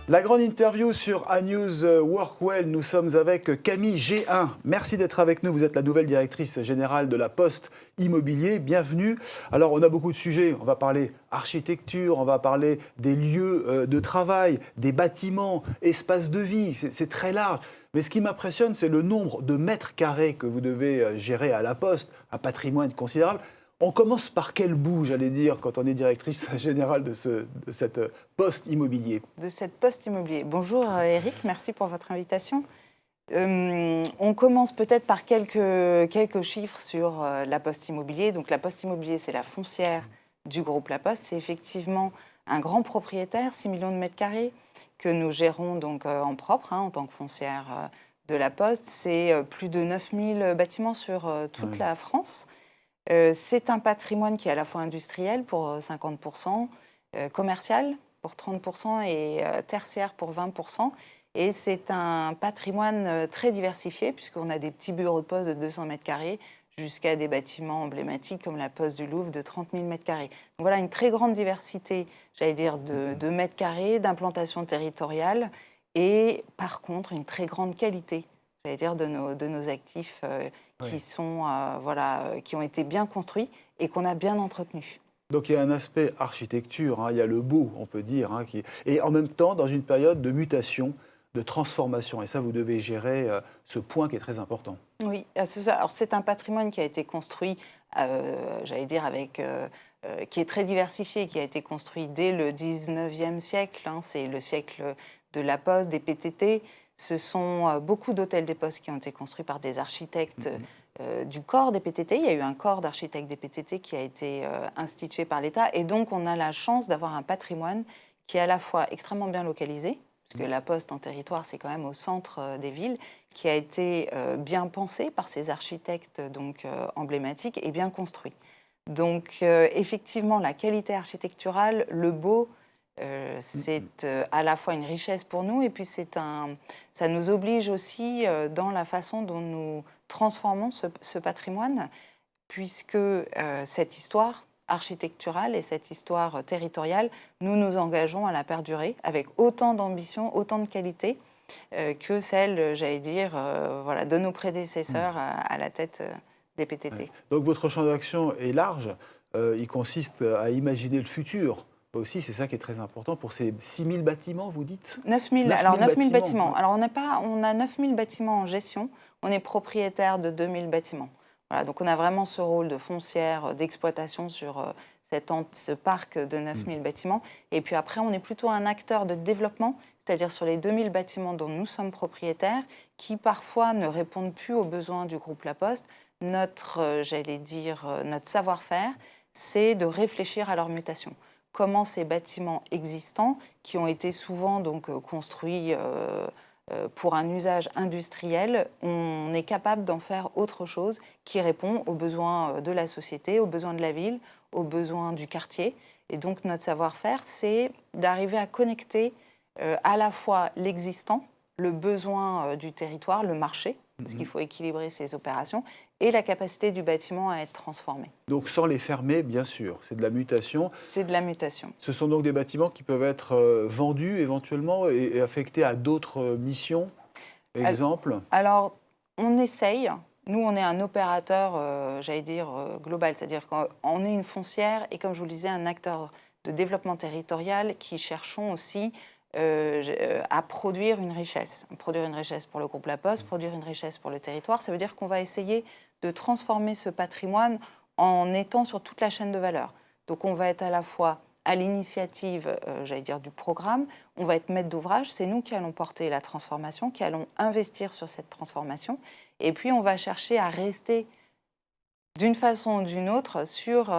La grande interview sur A-News Workwell, nous sommes avec Camille G1. Merci d'être avec nous, vous êtes la nouvelle directrice générale de la Poste Immobilier, bienvenue. Alors on a beaucoup de sujets, on va parler architecture, on va parler des lieux de travail, des bâtiments, espaces de vie, c'est très large. Mais ce qui m'impressionne, c'est le nombre de mètres carrés que vous devez gérer à la Poste, un patrimoine considérable. On commence par quel bout, j'allais dire, quand on est directrice générale de cette Poste Immobilier? De cette Poste Immobilier. Bonjour Eric, merci pour votre invitation. On commence peut-être par quelques chiffres sur la Poste Immobilier. Donc la Poste Immobilier, c'est la foncière du groupe La Poste. C'est effectivement un grand propriétaire, 6 millions de mètres carrés, que nous gérons donc en propre, en tant que foncière de La Poste. C'est plus de 9000 bâtiments sur toute la France. C'est un patrimoine qui est à la fois industriel pour 50%, commercial pour 30% et tertiaire pour 20%. Et c'est un patrimoine très diversifié puisqu'on a des petits bureaux de poste de 200 mètres carrés jusqu'à des bâtiments emblématiques comme la Poste du Louvre de 30 000 mètres carrés. Donc voilà une très grande diversité, j'allais dire, de mètres carrés, d'implantation territoriale et par contre une très grande qualité, j'allais dire, de nos actifs qui ont été bien construits et qu'on a bien entretenus. Donc il y a un aspect architecture, il y a le beau, on peut dire, et en même temps dans une période de mutation, de transformation. Et ça, vous devez gérer ce point qui est très important. Oui, c'est ça. Alors c'est un patrimoine qui a été construit, j'allais dire, qui est très diversifié, qui a été construit dès le 19e siècle. C'est le siècle de la Poste, des PTT. Ce sont beaucoup d'hôtels des postes qui ont été construits par des architectes du corps des PTT. Il y a eu un corps d'architectes des PTT qui a été institué par l'État. Et donc, on a la chance d'avoir un patrimoine qui est à la fois extrêmement bien localisé, parce que la Poste en territoire, c'est quand même au centre des villes, qui a été bien pensé par ces architectes donc, emblématiques et bien construit. Donc, effectivement, la qualité architecturale, le beau, c'est à la fois une richesse pour nous et puis ça nous oblige aussi dans la façon dont nous transformons ce patrimoine, puisque cette histoire architecturale et cette histoire territoriale, nous nous engageons à la perdurer avec autant d'ambition, autant de qualité que celle, j'allais dire, de nos prédécesseurs à la tête des PTT. Ouais. Donc votre champ d'action est large, il consiste à imaginer le futur. Aussi, c'est ça qui est très important pour ces 6000 bâtiments, vous dites? 9000. Alors 9000 bâtiments. Alors on a 9000 bâtiments en gestion. On est propriétaire de 2000 bâtiments. Voilà, donc on a vraiment ce rôle de foncière, d'exploitation sur ce parc de 9000 bâtiments. Et puis après, on est plutôt un acteur de développement, c'est-à-dire sur les 2000 bâtiments dont nous sommes propriétaires, qui parfois ne répondent plus aux besoins du groupe La Poste. Notre savoir-faire, c'est de réfléchir à leur mutation. Comment ces bâtiments existants, qui ont été souvent donc, construits pour un usage industriel, on est capable d'en faire autre chose qui répond aux besoins de la société, aux besoins de la ville, aux besoins du quartier. Et donc notre savoir-faire, c'est d'arriver à connecter à la fois l'existant, le besoin du territoire, le marché, parce qu'il faut équilibrer ces opérations, et la capacité du bâtiment à être transformé. Donc sans les fermer, bien sûr, c'est de la mutation. C'est de la mutation. Ce sont donc des bâtiments qui peuvent être vendus éventuellement et affectés à d'autres missions, exemple? Alors, on essaye. Nous, on est un opérateur, j'allais dire, global, c'est-à-dire qu'on est une foncière et, comme je vous le disais, un acteur de développement territorial qui cherchons aussi à produire une richesse. Produire une richesse pour le groupe La Poste, produire une richesse pour le territoire. Ça veut dire qu'on va essayer de transformer ce patrimoine en étant sur toute la chaîne de valeur. Donc on va être à la fois à l'initiative, j'allais dire, du programme, on va être maître d'ouvrage, c'est nous qui allons porter la transformation, qui allons investir sur cette transformation, et puis on va chercher à rester d'une façon ou d'une autre sur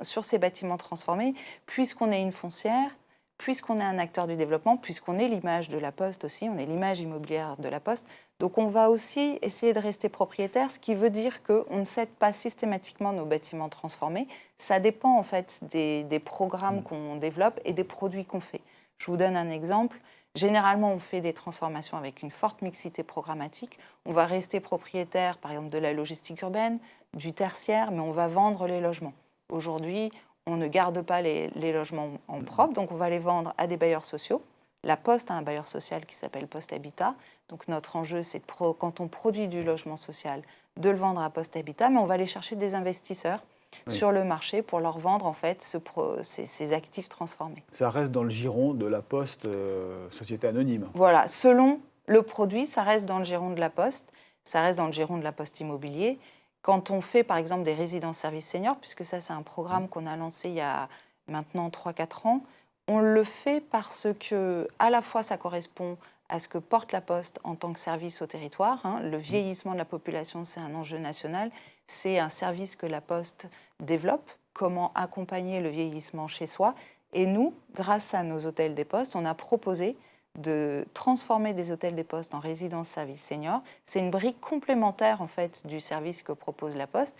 ces bâtiments transformés, puisqu'on est une foncière, puisqu'on est un acteur du développement, puisqu'on est l'image de La Poste aussi, on est l'image immobilière de La Poste. Donc on va aussi essayer de rester propriétaire, ce qui veut dire qu'on ne cède pas systématiquement nos bâtiments transformés. Ça dépend en fait des programmes qu'on développe et des produits qu'on fait. Je vous donne un exemple. Généralement, on fait des transformations avec une forte mixité programmatique. On va rester propriétaire, par exemple, de la logistique urbaine, du tertiaire, mais on va vendre les logements. Aujourd'hui, on ne garde pas les logements en propre, donc on va les vendre à des bailleurs sociaux. La Poste a un bailleur social qui s'appelle Poste Habitat. Donc notre enjeu, c'est quand on produit du logement social, de le vendre à Poste Habitat, mais on va aller chercher des investisseurs sur le marché pour leur vendre en fait ces actifs transformés. Ça reste dans le giron de la Poste, société anonyme. Voilà, selon le produit, ça reste dans le giron de la Poste, ça reste dans le giron de la Poste Immobilier. Quand on fait par exemple des résidences services seniors, puisque ça c'est un programme qu'on a lancé il y a maintenant 3-4 ans, on le fait parce que à la fois ça correspond à ce que porte la Poste en tant que service au territoire. Le vieillissement de la population, c'est un enjeu national. C'est un service que la Poste développe, comment accompagner le vieillissement chez soi. Et nous, grâce à nos hôtels des Postes, on a proposé de transformer des hôtels des Postes en résidences services seniors. C'est une brique complémentaire en fait du service que propose la Poste.